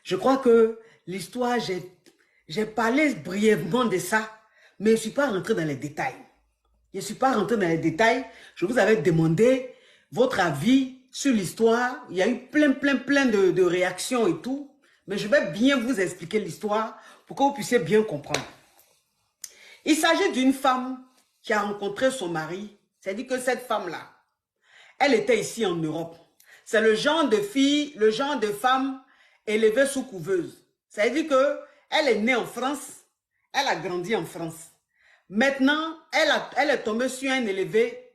Je crois que l'histoire, j'ai parlé brièvement de ça, mais je ne suis pas rentré dans les détails. Je ne suis pas rentré dans les détails. Je vous avais demandé votre avis sur l'histoire. Il y a eu plein de réactions et tout. Mais je vais bien vous expliquer l'histoire pour que vous puissiez bien comprendre. Il s'agit d'une femme qui a rencontré son mari. C'est-à-dire que cette femme-là, elle était ici en Europe. C'est le genre de fille, le genre de femme élevée sous couveuse. C'est-à-dire qu'elle est née en France, elle a grandi en France. Maintenant, elle est tombée sur un élevé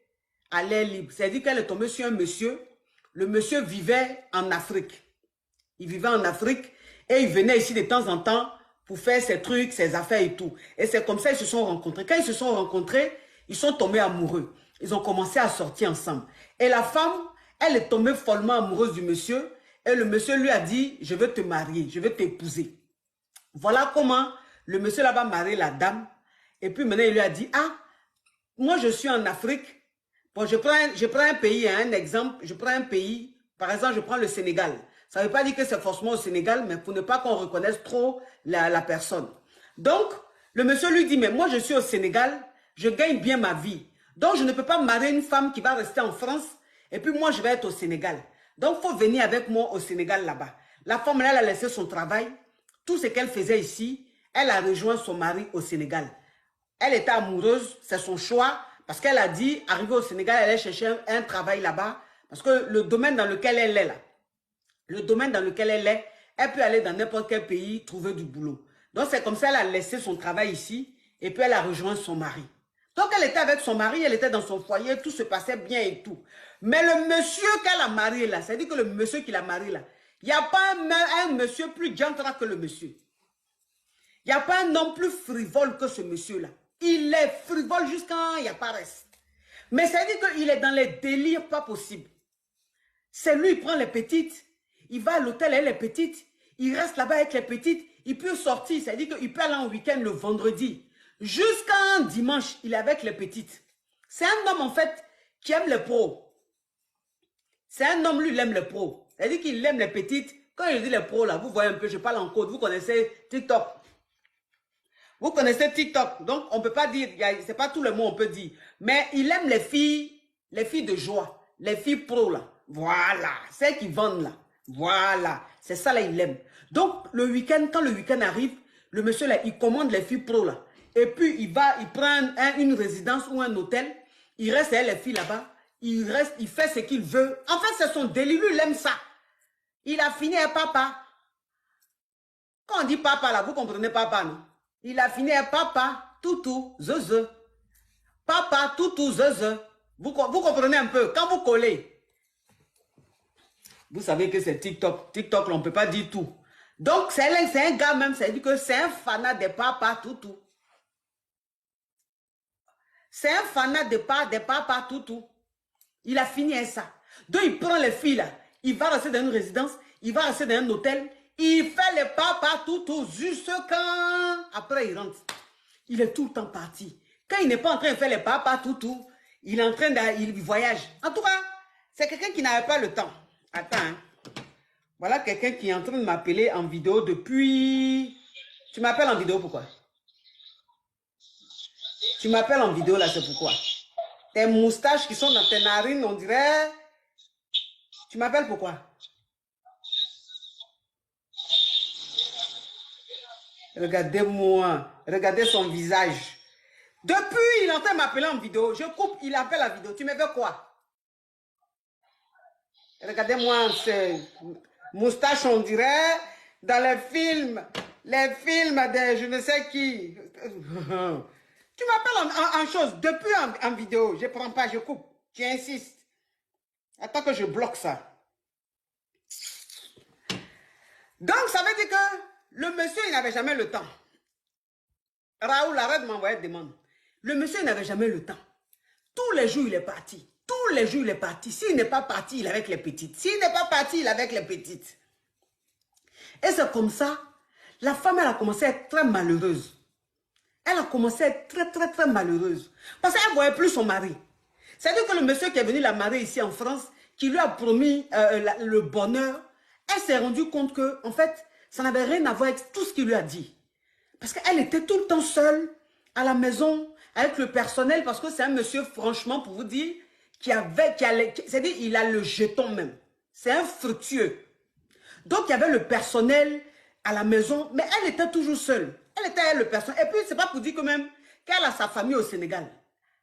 à l'air libre. C'est-à-dire qu'elle est tombée sur un monsieur. Le monsieur vivait en Afrique. Il vivait en Afrique et il venait ici de temps en temps pour faire ses trucs, ses affaires et tout. Et c'est comme ça qu'ils se sont rencontrés. Quand ils se sont rencontrés, ils sont tombés amoureux. Ils ont commencé à sortir ensemble. Et la femme, elle est tombée follement amoureuse du monsieur. Et le monsieur lui a dit, je veux te marier, je veux t'épouser. Voilà comment le monsieur là-bas marié la dame. Et puis maintenant, il lui a dit, ah, moi je suis en Afrique. Bon, je prends un pays, hein, un exemple. Je prends un pays, par exemple, je prends le Sénégal. Ça ne veut pas dire que c'est forcément au Sénégal, mais pour ne pas qu'on reconnaisse trop la personne. Donc, le monsieur lui dit, mais moi je suis au Sénégal, je gagne bien ma vie. Donc, je ne peux pas marier une femme qui va rester en France et puis moi je vais être au Sénégal. Donc, il faut venir avec moi au Sénégal là-bas. La femme, elle a laissé son travail, tout ce qu'elle faisait ici, elle a rejoint son mari au Sénégal. Elle était amoureuse, c'est son choix, parce qu'elle a dit, arrivée au Sénégal, elle allait chercher un travail là-bas, parce que le domaine dans lequel elle est là, le domaine dans lequel elle peut aller dans n'importe quel pays trouver du boulot. Donc, c'est comme ça qu'elle a laissé son travail ici, et puis elle a rejoint son mari. Donc, elle était avec son mari, elle était dans son foyer, tout se passait bien et tout. Mais le monsieur qu'elle a marié là, c'est-à-dire que le monsieur qui l'a marié là, il n'y a pas un monsieur plus gentil que le monsieur. Il n'y a pas un homme plus frivole que ce monsieur-là. Il est frivole jusqu'à il n'y a pas reste. Mais c'est-à-dire qu'il est dans les délires pas possibles. C'est lui, il prend les petites, il va à l'hôtel avec les petites, il reste là-bas avec les petites, il peut sortir, c'est-à-dire qu'il peut aller en week-end le vendredi. Jusqu'à un dimanche, il est avec les petites. C'est un homme en fait qui aime les pros. C'est un homme, lui, il aime les pros. C'est-à-dire qu'il aime les petites. Quand je dis les pros, là, vous voyez un peu, je parle en code, vous connaissez TikTok. Vous connaissez TikTok, donc on ne peut pas dire, c'est pas tout le monde on peut dire. Mais il aime les filles de joie, les filles pro là. Voilà, celles qui vendent là. Voilà, c'est ça là, il aime. Donc le week-end, quand le week-end arrive, le monsieur là, il commande les filles pro là. Et puis il prend une résidence ou un hôtel, il reste avec les filles là-bas, il fait ce qu'il veut. En fait, c'est son délire, lui, il aime ça. Il a fini avec papa. Quand on dit papa là, vous comprenez papa, non? Il a fini avec papa, toutou, zeze. Papa, toutou, zeze. Vous comprenez un peu? Quand vous collez, vous savez que c'est TikTok. TikTok, là, on ne peut pas dire tout. Donc, c'est un gars même, c'est-à-dire que c'est un fanat de papa, toutou. C'est un fanat de papa, toutou. Il a fini avec ça. Donc, il prend les filles là. Il va rester dans une résidence. Il va rester dans un hôtel. Il fait les papas toutou jusqu'à après il rentre. Il est tout le temps parti. Quand il n'est pas en train de faire les papas toutou, il est en train il voyage. En tout cas, c'est quelqu'un qui n'avait pas le temps. Attends. Hein. Voilà quelqu'un qui est en train de m'appeler en vidéo depuis... Tu m'appelles en vidéo pourquoi? Tu m'appelles en vidéo là, c'est pourquoi? Tes moustaches qui sont dans tes narines, on dirait... Tu m'appelles pourquoi? Regardez-moi, regardez son visage. Depuis, il est en train de m'appeler en vidéo. Je coupe, il appelle la vidéo. Tu me veux quoi? Regardez-moi, c'est moustache, on dirait, dans les films de je ne sais qui. Tu m'appelles en chose, depuis en vidéo. Je ne prends pas, je coupe. Tu insistes. Attends que je bloque ça. Donc, ça veut dire que le monsieur, il n'avait jamais le temps. Raoul, arrête de m'envoyer des demandes. Le monsieur, il n'avait jamais le temps. Tous les jours, il est parti. Tous les jours, il est parti. S'il n'est pas parti, il est avec les petites. S'il n'est pas parti, il est avec les petites. Et c'est comme ça, la femme, elle a commencé à être très malheureuse. Elle a commencé à être très malheureuse. Parce qu'elle ne voyait plus son mari. C'est-à-dire que le monsieur qui est venu la marier ici en France, qui lui a promis le bonheur, elle s'est rendue compte que, en fait, Ça n'avait rien à voir avec tout ce qu'il lui a dit. Parce qu'elle était tout le temps seule à la maison avec le personnel parce que c'est un monsieur, franchement, pour vous dire, c'est-à-dire il a le jeton même. C'est un fructueux. Donc, il y avait le personnel à la maison, mais elle était toujours seule. Elle était le personnel. Et puis, c'est pas pour dire que même qu'elle a sa famille au Sénégal.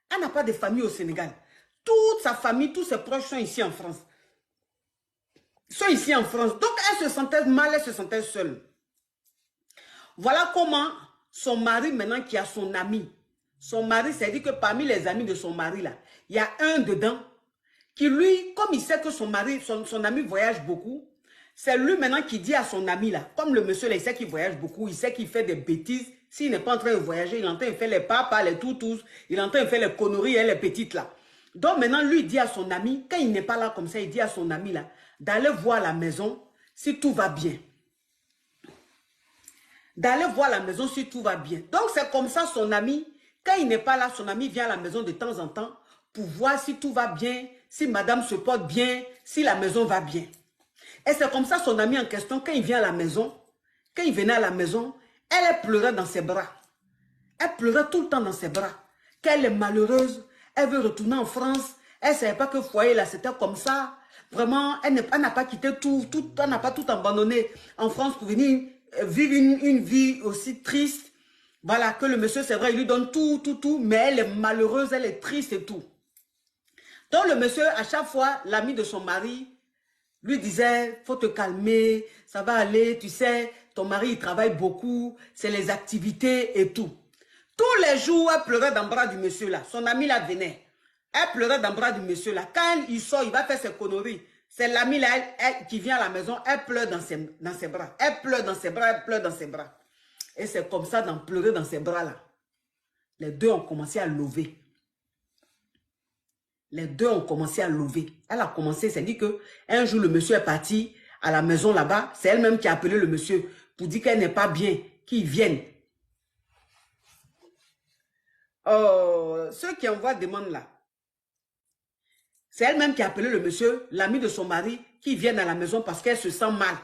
Elle n'a pas de famille au Sénégal. Toute sa famille, tous ses proches sont ici en France. Ils sont ici en France. Donc, elle se sentait mal, elle se sentait seule. Voilà comment son mari, maintenant, qui a son ami. Son mari, c'est-à-dire que parmi les amis de son mari, là, il y a un dedans qui, lui, comme il sait que son mari, son ami voyage beaucoup, c'est lui maintenant qui dit à son ami, là, comme le monsieur, là, il sait qu'il voyage beaucoup, il sait qu'il fait des bêtises. S'il n'est pas en train de voyager, il est en train de faire les papas, les toutous, il est en train de faire les conneries et les petites, là. Donc, maintenant, lui, il dit à son ami, quand il n'est pas là comme ça, il dit à son ami, là, d'aller voir la maison si tout va bien. D'aller voir la maison si tout va bien. Donc, c'est comme ça, son ami, quand il n'est pas là, son ami vient à la maison de temps en temps pour voir si tout va bien, si madame se porte bien, si la maison va bien. Et c'est comme ça, son ami en question, quand il vient à la maison, quand il venait à la maison, elle pleurait dans ses bras. Elle pleurait tout le temps dans ses bras. Qu'elle est malheureuse, elle veut retourner en France, elle ne savait pas que le foyer là, c'était comme ça. Vraiment, elle n'a pas quitté tout, elle n'a pas tout abandonné en France pour venir vivre une vie aussi triste. Voilà, que le monsieur, c'est vrai, il lui donne tout, mais elle est malheureuse, elle est triste et tout. Donc le monsieur, à chaque fois, l'ami de son mari, lui disait, faut te calmer, ça va aller, tu sais, ton mari, il travaille beaucoup, c'est les activités et tout. Tous les jours, elle pleurait dans le bras du monsieur là, son ami là venait. Elle pleurait dans le bras du monsieur là. Quand il sort, il va faire ses conneries. C'est l'ami là qui vient à la maison, elle pleure dans ses bras. Elle pleure dans ses bras, elle pleure dans ses bras. Et c'est comme ça, d'en pleurer dans ses bras là. Les deux ont commencé à lever. Les deux ont commencé à lever. Elle a commencé, c'est-à-dire qu'un jour, le monsieur est parti à la maison là-bas. C'est elle-même qui a appelé le monsieur pour dire qu'elle n'est pas bien, qu'il vienne. Ceux qui envoient demande là, c'est elle-même qui a appelé le monsieur, l'ami de son mari, qui vienne à la maison parce qu'elle se sent mal.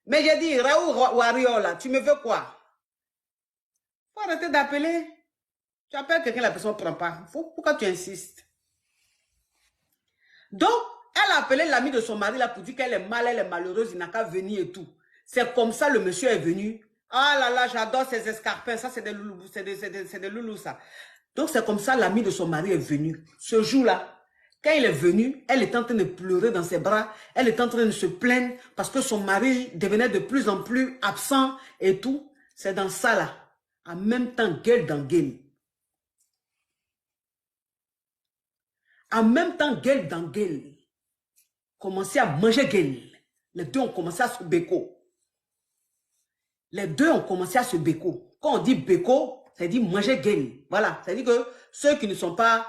Mais j'ai dit, Raoul Wario là, tu me veux quoi? Faut arrêter d'appeler. Tu appelles quelqu'un, la personne ne prend pas. Pourquoi tu insistes? Donc, elle a appelé l'ami de son mari là pour dire qu'elle est mal, elle est malheureuse, il n'a qu'à venir et tout. C'est comme ça le monsieur est venu. Ah là là, j'adore ces escarpins, ça c'est des loulous, c'est des loulous ça. Donc c'est comme ça l'ami de son mari est venu. Ce jour-là, quand il est venu, elle est en train de pleurer dans ses bras, elle est en train de se plaindre parce que son mari devenait de plus en plus absent et tout. C'est dans ça là, en même temps gueule dans gueule. En même temps, gueule dans gueule. Commencer à manger gueule. Les deux ont commencé à se béco. Les deux ont commencé à se béco. Quand on dit béco, ça dit manger gueule. Voilà. Ça dit que ceux qui ne sont pas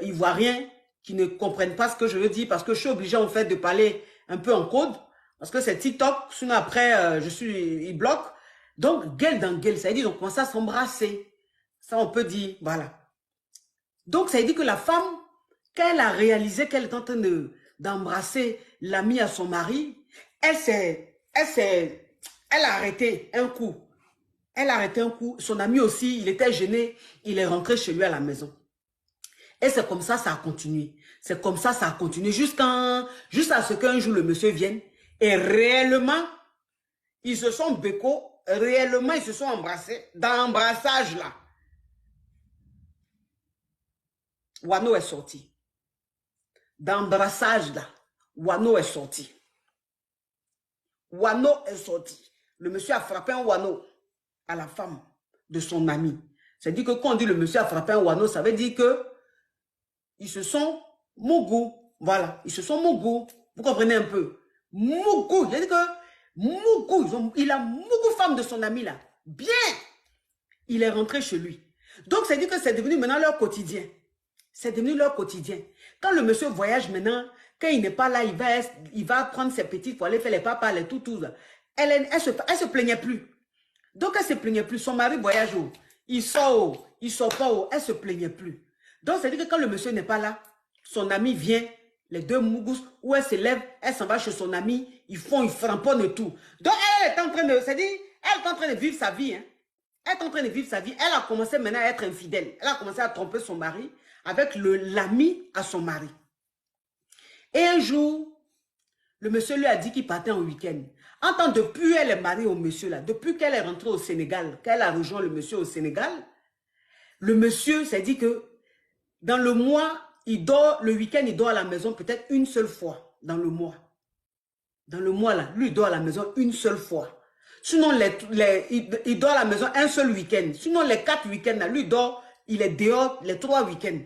ivoiriens, qui ne comprennent pas ce que je veux dire, parce que je suis obligé en fait de parler un peu en code, parce que c'est TikTok, sinon après, il bloque. Donc, gueule dans gueule, ça dit qu'ils ont commencé à s'embrasser. Ça, on peut dire, voilà. Donc, ça dit que la femme, quand elle a réalisé qu'elle est en train d'embrasser l'ami à son mari, elle a arrêté un coup. Elle a arrêté un coup. Son ami aussi, il était gêné. Il est rentré chez lui à la maison. Et c'est comme ça, ça a continué. C'est comme ça, ça a continué jusqu'à ce qu'un jour, le monsieur vienne. Et réellement, ils se sont béco. Réellement, ils se sont embrassés. Dans l'embrassage, là, Wano est sorti. D'embrassage là, Wano est sorti. Wano est sorti. Le monsieur a frappé un Wano à la femme de son ami. C'est-à-dire que quand on dit le monsieur a frappé un Wano, ça veut dire que ils se sont mougou. Voilà, ils se sont mougou. Vous comprenez un peu? Mougou. Il a dit que mougou. Il a mougou femme de son ami là. Bien. Il est rentré chez lui. Donc, c'est-à-dire que c'est devenu maintenant leur quotidien. C'est devenu leur quotidien. Quand le monsieur voyage maintenant, quand il n'est pas là, il va prendre ses petites pour aller faire les papas, les toutous. Elle se plaignait plus. Donc, elle se plaignait plus. Son mari voyage où? Il sort où? Il sort pas où? Elle se plaignait plus. Donc, c'est-à-dire que quand le monsieur n'est pas là, son ami vient Les deux mougous, où elle se lève, elle s'en va chez son ami, ils framponnent et tout. Donc elle est en train de, c'est-à-dire, elle est en train de vivre sa vie. Hein. Elle est en train de vivre sa vie. Elle a commencé maintenant à être infidèle. Elle a commencé à tromper son mari avec l'ami à son mari. Et un jour, le monsieur lui a dit qu'il partait en week-end. En tant depuis elle est mariée au monsieur là, depuis qu'elle est rentrée au Sénégal, qu'elle a rejoint le monsieur au Sénégal, le monsieur s'est dit que dans le mois, il dort, le week-end, il dort à la maison peut-être une seule fois dans le mois. Dans le mois là, lui il dort à la maison une seule fois. Sinon, il dort à la maison un seul week-end. Sinon, les 4 week-ends là, lui dort, il est dehors les 3 week-ends.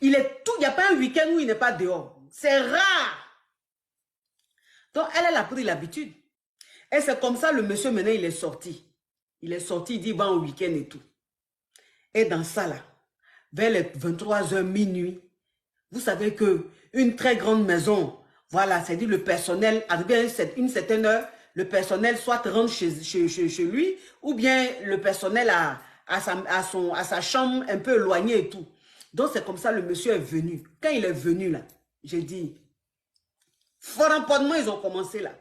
Il n'y a pas un week-end où il n'est pas dehors. C'est rare. Donc, elle a pris l'habitude. Et c'est comme ça, le monsieur, maintenant, il est sorti. Il est sorti, il dit, va au week-end et tout. Et dans ça, là, vers les 23h minuit, vous savez que une très grande maison, voilà, c'est-à-dire le personnel, arrivé à une certaine heure, le personnel soit rentre chez lui, ou bien le personnel à sa chambre un peu éloignée et tout. Donc, c'est comme ça, le monsieur est venu. Quand il est venu, là, j'ai dit, framponnement, ils ont commencé là.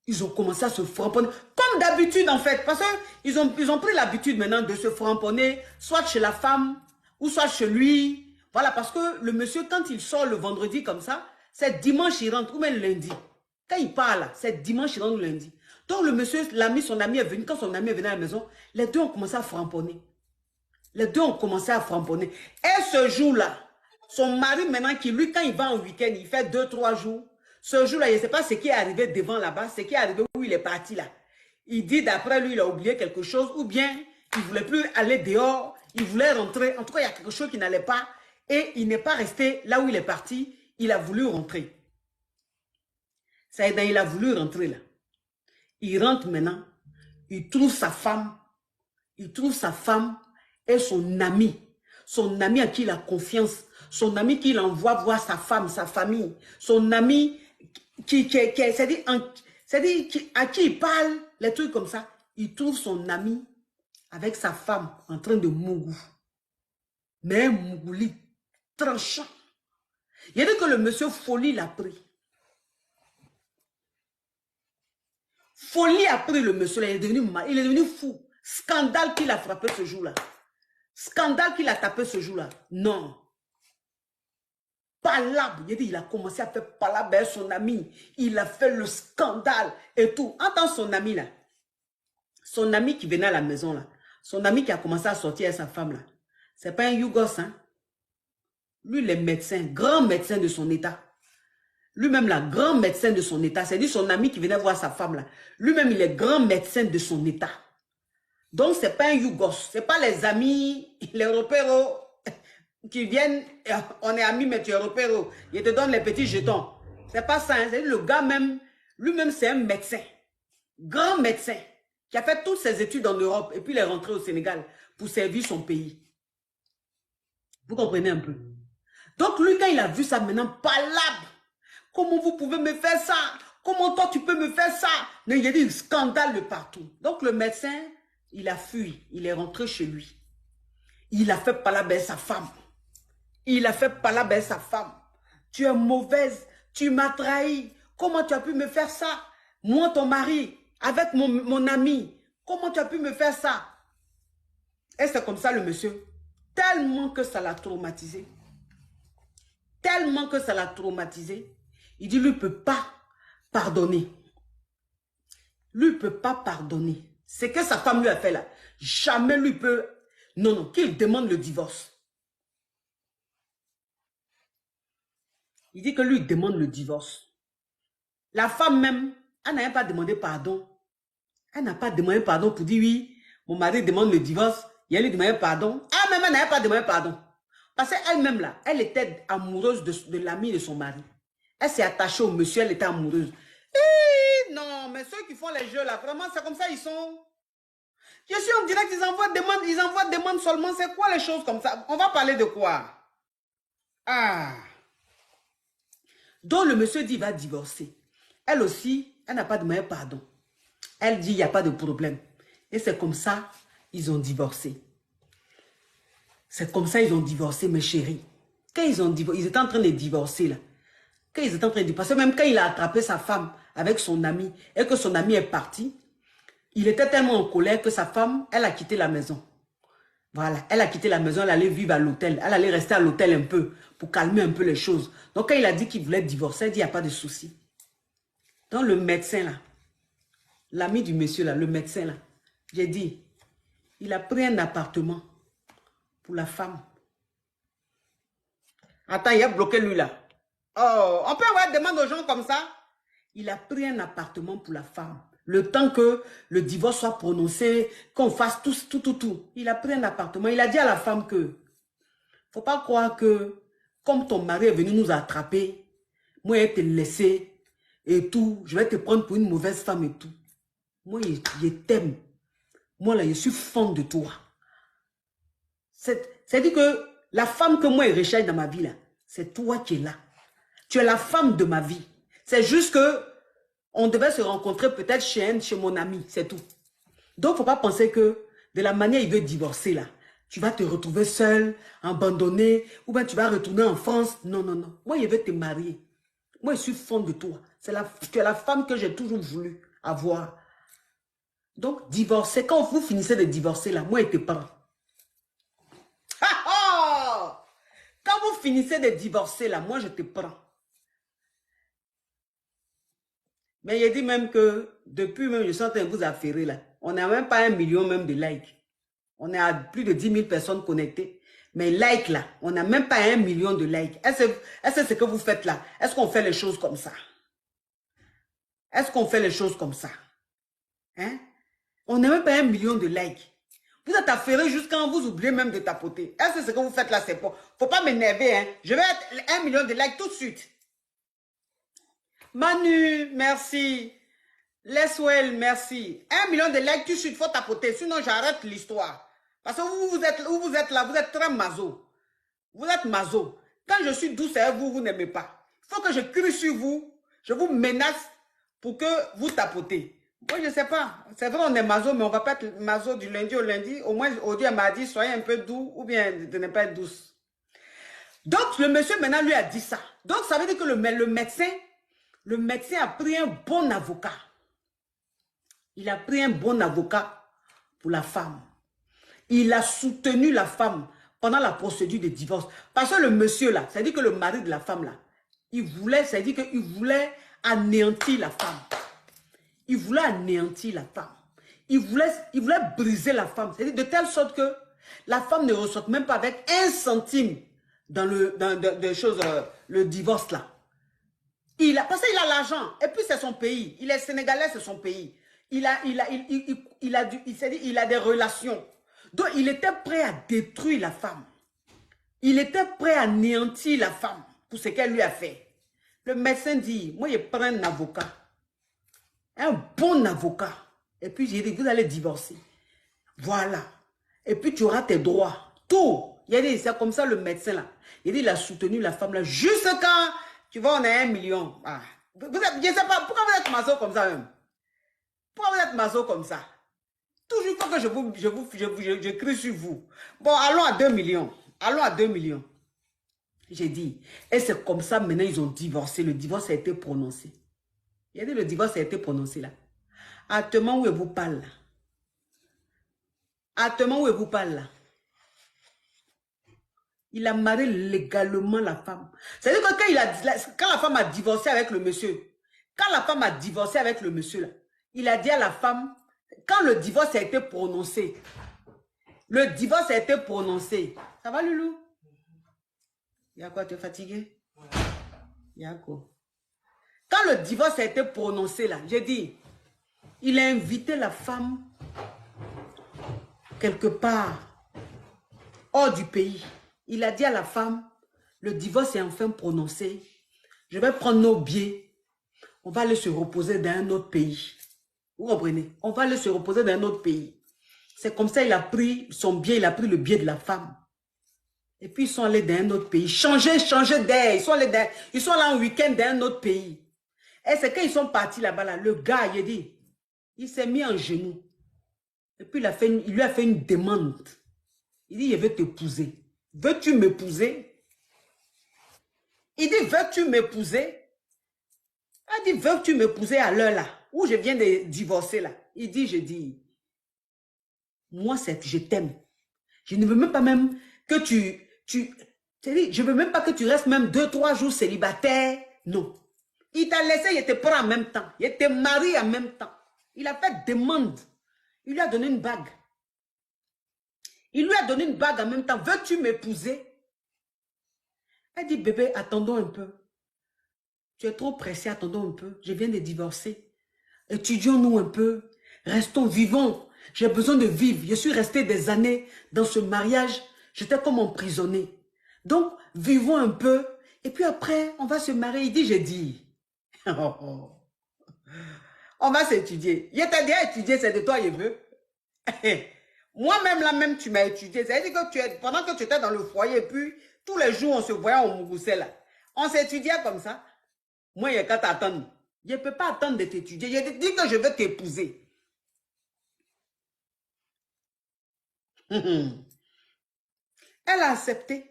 Ils ont commencé à se framponner. Comme d'habitude, en fait. Parce qu'ils ont pris l'habitude maintenant de se framponner, soit chez la femme, ou soit chez lui. Voilà, parce que le monsieur, quand il sort le vendredi comme ça, c'est dimanche, il rentre, ou même lundi. Quand il parle, c'est dimanche, il rentre lundi. Donc le monsieur, son ami est venu. Quand son ami est venu à la maison, les deux ont commencé à framponner. Les deux ont commencé à framponner. Et ce jour-là, son mari maintenant, qui lui, quand il va en week-end, il fait 2-3 jours. Ce jour-là, il ne sait pas ce qui est arrivé devant là-bas, ce qui est arrivé où il est parti là. Il dit d'après lui, il a oublié quelque chose, ou bien il ne voulait plus aller dehors, il voulait rentrer. En tout cas, il y a quelque chose qui n'allait pas. Et il n'est pas resté là où il est parti, il a voulu rentrer. Ça y est, il a voulu rentrer là. Il rentre maintenant, il trouve sa femme et son ami à qui il a confiance, son ami qui l'envoie voir sa femme, sa famille, son ami c'est-à-dire à qui il parle, les trucs comme ça. Il trouve son ami avec sa femme en train de mougou. Mais un mougouli tranchant. Il a dit que le monsieur folie l'a pris. Folie a pris le monsieur là, il est devenu fou. Scandale qu'il a frappé ce jour-là. Scandale qu'il a tapé ce jour-là. Non. Palabre. Il a commencé à faire palabre avec son ami. Il a fait le scandale et tout. Entends son ami là. Son ami qui venait à la maison là. Son ami qui a commencé à sortir avec sa femme là. C'est pas un Yougos, hein. Lui, il est médecin, grand médecin de son état. Lui-même, là, grand médecin de son état. C'est-à-dire son ami qui venait voir sa femme là. Lui-même, il est grand médecin de son état. Donc, c'est pas un Yougos. C'est pas les amis, les Européens qui viennent, on est amis, mais tu es Européen. Il te donne les petits jetons. C'est pas ça. Hein. C'est le gars même, lui-même, c'est un médecin. Grand médecin. Qui a fait toutes ses études en Europe. Et puis, il est rentré au Sénégal pour servir son pays. Vous comprenez un peu? Donc, lui, quand il a vu ça maintenant, palabre. Comment vous pouvez me faire ça? Comment toi, tu peux me faire ça? Mais il y a des scandales de partout. Donc, le médecin, il a fui. Il est rentré chez lui. Il a fait palabre avec sa femme. Il a fait palabre avec sa femme. Tu es mauvaise. Tu m'as trahi. Comment tu as pu me faire ça? Moi, ton mari, avec mon ami. Comment tu as pu me faire ça? Et c'est comme ça le monsieur. Tellement que ça l'a traumatisé. Tellement que ça l'a traumatisé. Il dit, lui ne peut pas pardonner. Lui ne peut pas pardonner. C'est que sa femme lui a fait là. Jamais lui peut... Non, non, qu'il demande le divorce. Il dit que lui demande le divorce. La femme même, elle n'a même pas demandé pardon. Elle n'a pas demandé pardon pour dire oui, mon mari demande le divorce. Il a lui demandé pardon. Elle-même, elle n'avait pas demandé pardon. Parce qu'elle-même là, elle était amoureuse de l'ami de son mari. Elle s'est attachée au monsieur, elle était amoureuse. Et non, mais ceux qui font les jeux là, vraiment, c'est comme ça, ils sont... Je suis en direct, ils envoient des demandes seulement. C'est quoi les choses comme ça? On va parler de quoi? Ah. Donc le monsieur dit, il va divorcer. Elle aussi, elle n'a pas demandé pardon. Elle dit, il n'y a pas de problème. Et c'est comme ça, ils ont divorcé. C'est comme ça, ils ont divorcé, mes chéris. Quand ils étaient en train de divorcer là, Quand ils étaient en train de passer, même quand il a attrapé sa femme avec son ami et que son ami est parti, il était tellement en colère que sa femme, elle a quitté la maison. Voilà, elle a quitté la maison, elle allait vivre à l'hôtel. Elle allait rester à l'hôtel un peu pour calmer un peu les choses. Donc quand il a dit qu'il voulait divorcer, il dit il n'y a pas de souci. Donc le médecin là, l'ami du monsieur là, le médecin là, j'ai dit, il a pris un appartement pour la femme. Attends, il a bloqué lui là. Oh, on peut avoir des demandes aux gens comme ça. Il a pris un appartement pour la femme. Le temps que le divorce soit prononcé, qu'on fasse tout. Il a pris un appartement. Il a dit à la femme que, faut pas croire que, comme ton mari est venu nous attraper, moi, il te laisser et tout, je vais te prendre pour une mauvaise femme et tout. Moi, je t'aime. Moi, là, je suis fan de toi. C'est-à-dire que la femme que moi, je recherche dans ma vie, là, c'est toi qui es là. Tu es la femme de ma vie. C'est juste que on devait se rencontrer peut-être chez mon ami, c'est tout. Donc, il ne faut pas penser que de la manière il veut divorcer, là, tu vas te retrouver seule, abandonnée, ou bien tu vas retourner en France. Non, non, non. Moi, je veux te marier. Moi, je suis fan de toi. Tu es la femme que j'ai toujours voulu avoir. Donc, divorcer, quand vous finissez de divorcer, là, moi, je te prends. Quand vous finissez de divorcer, là, moi, je te prends. Mais il dit même que depuis même, je suis en train de vous affairer là. On n'a même pas 1 million même de likes. On est à plus de 10 000 personnes connectées. Mais like là, on n'a même pas 1 million de likes. Est-ce que ce que vous faites là? Est-ce qu'on fait les choses comme ça? Est-ce qu'on fait les choses comme ça? Hein? On n'a même pas 1 million de likes. Vous êtes affairé jusqu'à vous oubliez même de tapoter. Est-ce que ce que vous faites là, c'est pas... Faut pas m'énerver, hein? Je vais être 1 million de likes tout de suite. Manu, merci. Leswell, merci. 1 million de likes tout de suite, il faut tapoter. Sinon, j'arrête l'histoire. Parce que vous êtes là, vous êtes très maso. Vous êtes maso. Quand je suis douce avec vous, vous n'aimez pas. Il faut que je crie sur vous. Je vous menace pour que vous tapotez. Moi, je ne sais pas. C'est vrai, on est maso, mais on ne va pas être maso du lundi au lundi. Au moins, aujourd'hui, elle m'a dit, soyez un peu doux ou bien de ne pas être douce. Donc, le monsieur maintenant lui a dit ça. Donc, ça veut dire que le médecin a pris un bon avocat. Il a pris un bon avocat pour la femme. Il a soutenu la femme pendant la procédure de divorce. Parce que le monsieur là, c'est-à-dire que le mari de la femme là, c'est-à-dire qu'il voulait anéantir la femme. Il voulait anéantir la femme. Il voulait briser la femme. C'est-à-dire de telle sorte que la femme ne ressorte même pas avec 1 centime dans le divorce là. Parce qu'il a l'argent. Et puis c'est son pays. Il est sénégalais, c'est son pays. Il a des relations. Donc il était prêt à détruire la femme. Il était prêt à anéantir la femme pour ce qu'elle lui a fait. Le médecin dit, moi je prends un avocat. Un bon avocat. Et puis j'ai dit, vous allez divorcer. Voilà. Et puis tu auras tes droits. Tout. Il a dit, c'est comme ça le médecin là. Il dit, il a soutenu la femme là. Juste quand, tu vois, on a 1 million. Ah. Je ne sais pas, pourquoi vous êtes maso comme ça même? Pourquoi vous êtes maso comme ça? Toujours il faut que je crie sur vous. Bon, allons à 2 millions. Allons à 2 millions. J'ai dit, et c'est comme ça maintenant ils ont divorcé. Le divorce a été prononcé. Il a dit, le divorce a été prononcé là. Actuellement, où il vous parle là? Actuellement, où il vous parle là? Il a marié légalement la femme. C'est-à-dire que quand la femme a divorcé avec le monsieur, là, il a dit à la femme, quand le divorce a été prononcé, Ça va, Loulou? Il y a quoi, tu es fatigué? Il y a quoi? Quand le divorce a été prononcé là, j'ai dit, il a invité la femme quelque part hors du pays. Il a dit à la femme, le divorce est enfin prononcé. Je vais prendre nos billets. On va aller se reposer dans un autre pays. Vous comprenez? On va aller se reposer dans un autre pays. C'est comme ça il a pris son billet, il a pris le billet de la femme. Et puis ils sont allés dans un autre pays. Changer d'air. Ils sont là en week-end dans un autre pays. Et c'est quand ils sont partis là-bas, là, le gars, il s'est mis en genoux. Et puis il lui a fait une demande. Il dit, je veux t'épouser. Veux-tu m'épouser? Il dit, veux-tu m'épouser? Elle dit, veux-tu m'épouser à l'heure là, où je viens de divorcer là? Il dit, je dis, moi, je t'aime. Je ne veux même pas même que je veux même pas que tu restes même 2-3 jours célibataire. Non. Il t'a laissé, il te prend en même temps. Il te marie en même temps. Il a fait demande. Il lui a donné une bague. Il lui a donné une bague en même temps. Veux-tu m'épouser? Elle dit, bébé, attendons un peu. Tu es trop pressé, attendons un peu. Je viens de divorcer. Étudions-nous un peu. Restons, vivons. J'ai besoin de vivre. Je suis restée des années dans ce mariage. J'étais comme emprisonnée. Donc, vivons un peu. Et puis après, on va se marier. Il dit, j'ai dit. On va s'étudier. Je t'ai déjà étudié, c'est de toi, je veux. Moi-même, là même, tu m'as étudié. C'est-à-dire que pendant que tu étais dans le foyer, puis tous les jours, on se voyait au Mougoussé, là. On s'étudiait comme ça. Moi, il n'y a qu'à t'attendre. Je ne peux pas attendre de t'étudier. Je te dis que je veux t'épouser. Elle a accepté.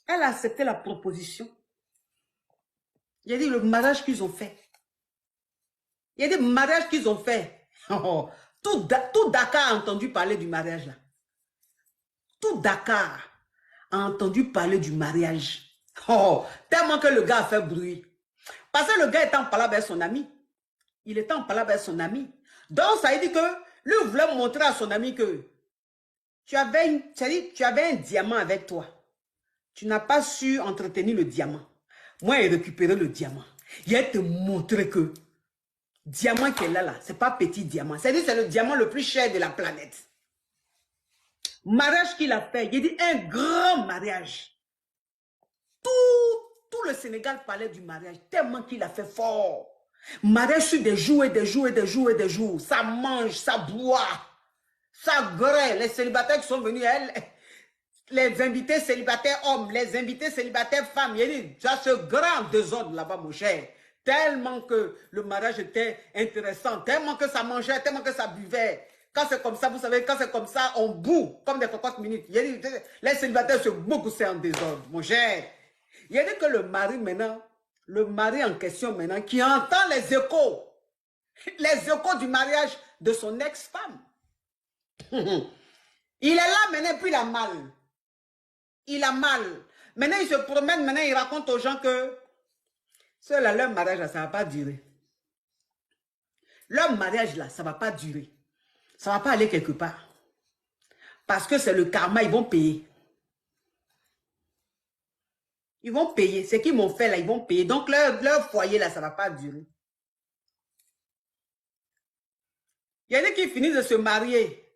Elle a accepté la proposition. Il a dit le mariage qu'ils ont fait. Il y a des mariages qu'ils ont fait. Tout Dakar a entendu parler du mariage là. Tout Dakar a entendu parler du mariage. Tellement que le gars a fait bruit. Parce que le gars était en parlant avec son ami. Il était en parlant avec son ami. Donc ça veut dire que lui voulait montrer à son ami que tu avais un diamant avec toi. Tu n'as pas su entretenir le diamant. Moi, j'ai récupéré le diamant. Il a te montré que diamant qu'elle a là, ce n'est pas petit diamant. C'est-à-dire que c'est le diamant le plus cher de la planète. Mariage qu'il a fait, il dit un grand mariage. Tout le Sénégal parlait du mariage, tellement qu'il a fait fort. Mariage sur des jours et des jours et des jours et des jours. Ça mange, ça boit, ça grêle. Les célibataires qui sont venus, les invités célibataires hommes, les invités célibataires femmes, il dit, ça se grand désordre là-bas, mon cher. Tellement que le mariage était intéressant, tellement que ça mangeait, tellement que ça buvait. Quand c'est comme ça, vous savez, quand c'est comme ça, on boue comme des cocottes minutes. Il dit, les célibataires se beaucoup c'est en désordre, mon cher. Il dit que le mari maintenant, le mari en question maintenant, qui entend les échos du mariage de son ex-femme. Il est là maintenant, puis il a mal. Il a mal. Maintenant, il se promène, maintenant, il raconte aux gens que là, leur mariage, là, ça ne va pas durer. Leur mariage, là, ça ne va pas durer. Ça ne va pas aller quelque part. Parce que c'est le karma, ils vont payer. Ils vont payer. Ce qu'ils m'ont fait, là, ils vont payer. Donc, leur foyer, là, ça ne va pas durer. Il y en a qui finissent de se marier.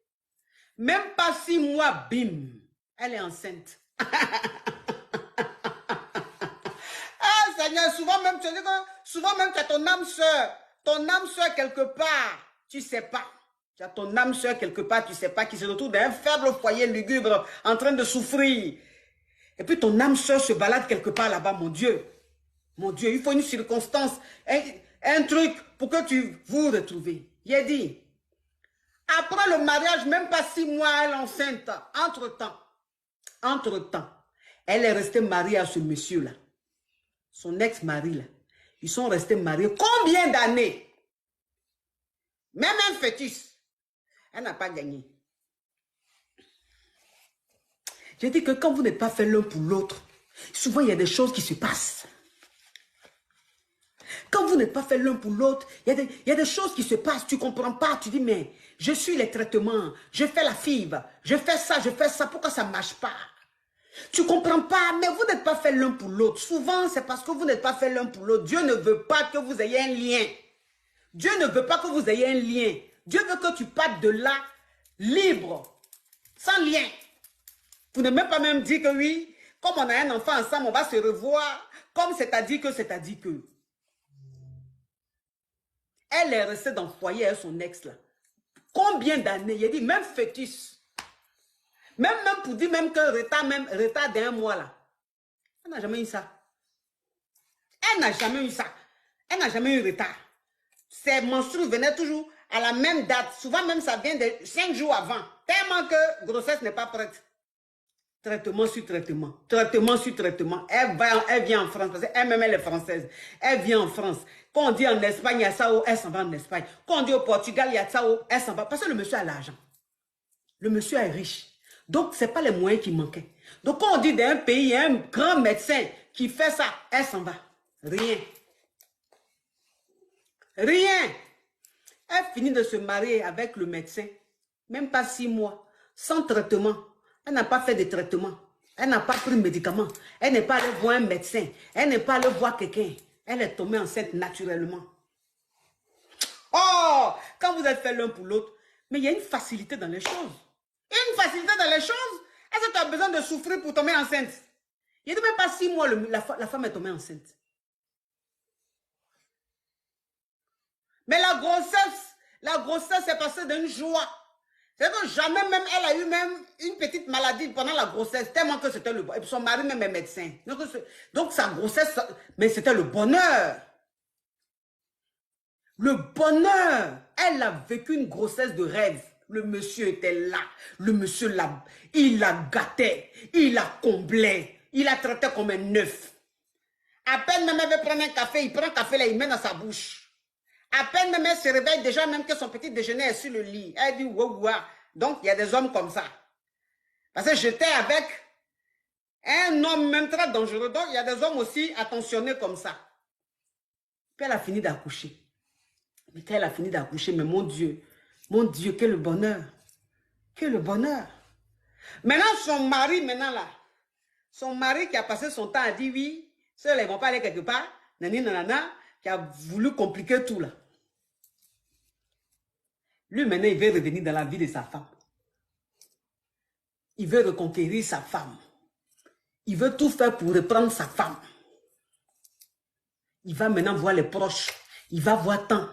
Même pas 6 mois, bim, elle est enceinte. Ah, Seigneur, souvent même, tu as ton âme sœur. Ton âme sœur quelque part, tu ne sais pas. Tu as ton âme sœur quelque part, tu ne sais pas, qui se retrouve dans un faible foyer lugubre, en train de souffrir. Et puis ton âme sœur se balade quelque part là-bas, mon Dieu. Mon Dieu, il faut une circonstance, un truc pour que tu vous retrouves. Il a dit, après le mariage, même pas 6 mois, elle est enceinte. Entre-temps, elle est restée mariée à ce monsieur-là. Son ex-mari, là. Ils sont restés mariés combien d'années? Même un fœtus. Elle n'a pas gagné. J'ai dit que quand vous n'êtes pas fait l'un pour l'autre, souvent il y a des choses qui se passent. Quand vous n'êtes pas fait l'un pour l'autre, il y a des choses qui se passent, tu ne comprends pas, tu dis mais je suis les traitements, je fais la fibre, je fais ça, pourquoi ça ne marche pas? Tu ne comprends pas, mais vous n'êtes pas fait l'un pour l'autre. Souvent, c'est parce que vous n'êtes pas fait l'un pour l'autre. Dieu ne veut pas que vous ayez un lien. Dieu ne veut pas que vous ayez un lien. Dieu veut que tu partes de là, libre, sans lien. Vous ne même pas même dire que oui, comme on a un enfant ensemble, on va se revoir, comme c'est-à-dire que, c'est-à-dire que. Elle est restée dans le foyer avec son ex là. Combien d'années? Il a dit, même fœtus. Même pour dire même que retard d'un mois là. Elle n'a jamais eu ça. Elle n'a jamais eu ça. Elle n'a jamais eu retard. Ses menstrues venaient toujours à la même date. Souvent même ça vient de 5 jours avant. Tellement que grossesse n'est pas prête. Traitement sur traitement. Traitement sur traitement. Elle vient en France parce qu'elle-même, elle est française. Elle vient en France. Quand on dit en Espagne, il y a ça, elle s'en va en Espagne. Quand on dit au Portugal, il y a ça, elle s'en va. Parce que le monsieur a l'argent. Le monsieur est riche. Donc, ce n'est pas les moyens qui manquaient. Donc, quand on dit d'un pays, il y a un grand médecin qui fait ça, elle s'en va. Rien. Rien. Elle finit de se marier avec le médecin. Même pas 6 mois. Sans traitement. Elle n'a pas fait de traitement. Elle n'a pas pris de médicaments. Elle n'est pas allée voir un médecin. Elle n'est pas allée voir quelqu'un. Elle est tombée enceinte naturellement. Oh, quand vous êtes fait l'un pour l'autre, mais il y a une facilité dans les choses. Il y a une facilité dans les choses. Est-ce que tu as besoin de souffrir pour tomber enceinte? Il n'y a même pas 6 mois, la femme est tombée enceinte. Mais la grossesse est passée d'une joie. C'est que jamais même, elle a eu même une petite maladie pendant la grossesse, tellement que c'était le bon. Et puis son mari même est médecin. Donc sa grossesse, mais c'était le bonheur. Le bonheur. Elle a vécu une grossesse de rêve. Le monsieur était là. Le monsieur, il la gâtait. Il la comblait. Il la traitait comme un neuf. À peine même elle veut prendre un café, il prend un café là, il met dans sa bouche. À peine même elle se réveille déjà même que son petit déjeuner est sur le lit. Elle dit ouah. Donc il y a des hommes comme ça. Parce que j'étais avec un homme même très dangereux. Donc il y a des hommes aussi attentionnés comme ça. Puis elle a fini d'accoucher. Mais quand elle a fini d'accoucher, mais mon Dieu, quel bonheur. Quel bonheur. Maintenant son mari, son mari qui a passé son temps à dire oui, ceux-là ils ne vont pas aller quelque part, nanana, qui a voulu compliquer tout là. Lui, maintenant, il veut revenir dans la vie de sa femme. Il veut reconquérir sa femme. Il veut tout faire pour reprendre sa femme. Il va maintenant voir les proches. Il va voir tant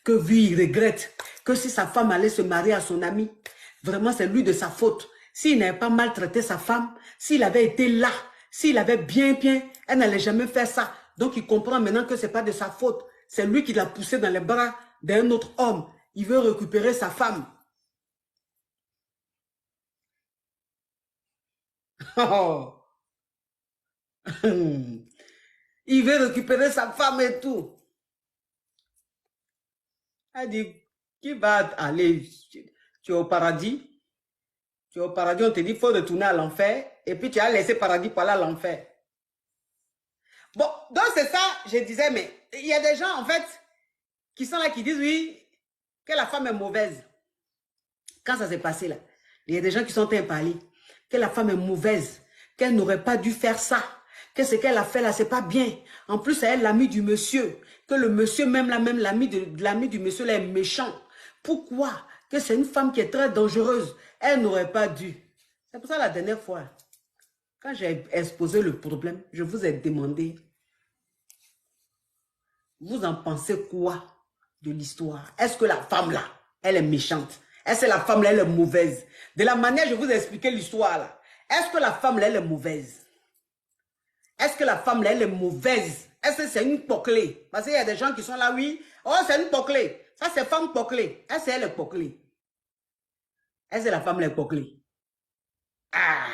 que lui, il regrette que si sa femme allait se marier à son ami, vraiment, c'est lui de sa faute. S'il n'avait pas maltraité sa femme, s'il avait été là, s'il avait bien, elle n'allait jamais faire ça. Donc, il comprend maintenant que ce n'est pas de sa faute. C'est lui qui l'a poussé dans les bras d'un autre homme. Il veut récupérer sa femme. Oh. Il veut récupérer sa femme et tout. Elle dit, qui va aller? Tu es au paradis? Tu es au paradis, on te dit, il faut retourner à l'enfer. Et puis, tu as laissé paradis pour aller à l'enfer. Bon, donc c'est ça, je disais, mais il y a des gens, en fait, qui sont là, qui disent, oui, que la femme est mauvaise. Quand ça s'est passé là, il y a des gens qui sont imparlés, que la femme est mauvaise, qu'elle n'aurait pas dû faire ça, que ce qu'elle a fait là, c'est pas bien. En plus, elle est l'ami du monsieur, que le monsieur, même l'ami du monsieur là est méchant. Pourquoi? Que c'est une femme qui est très dangereuse. Elle n'aurait pas dû. C'est pour ça la dernière fois, quand j'ai exposé le problème, je vous ai demandé, vous en pensez quoi de l'histoire? Est-ce que la femme là, elle est méchante? Est-ce que la femme là, elle est mauvaise? De la manière dont je vous ai expliqué l'histoire là, est-ce que la femme là, elle est mauvaise? Est-ce que la femme là, elle est mauvaise? Est-ce que c'est une poclée? Parce qu'il y a des gens qui sont là, oui, oh c'est une poclée. Ça c'est femme poclée. Est-ce qu'elle est poclée? Est-ce que la femme là est poclée? Ah!